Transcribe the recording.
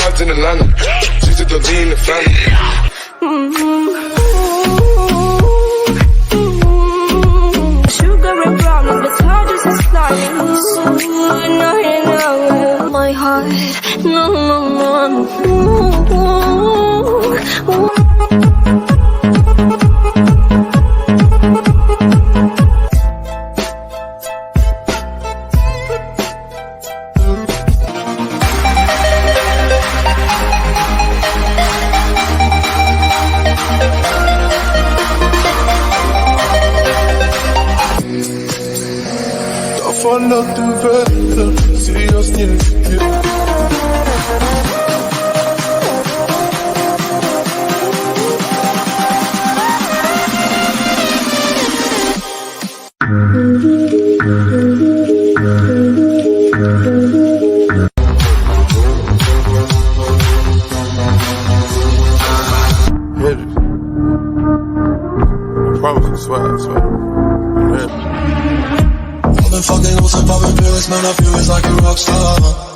vibes in Atlanta. She took the lean in the family. Sugar and brown, the charges are sliding. No, my heart, Falla du vet, seriöst inte. I promise, I swear. I've been fucking with some poppin' pills, man, I feel it's like a rock star.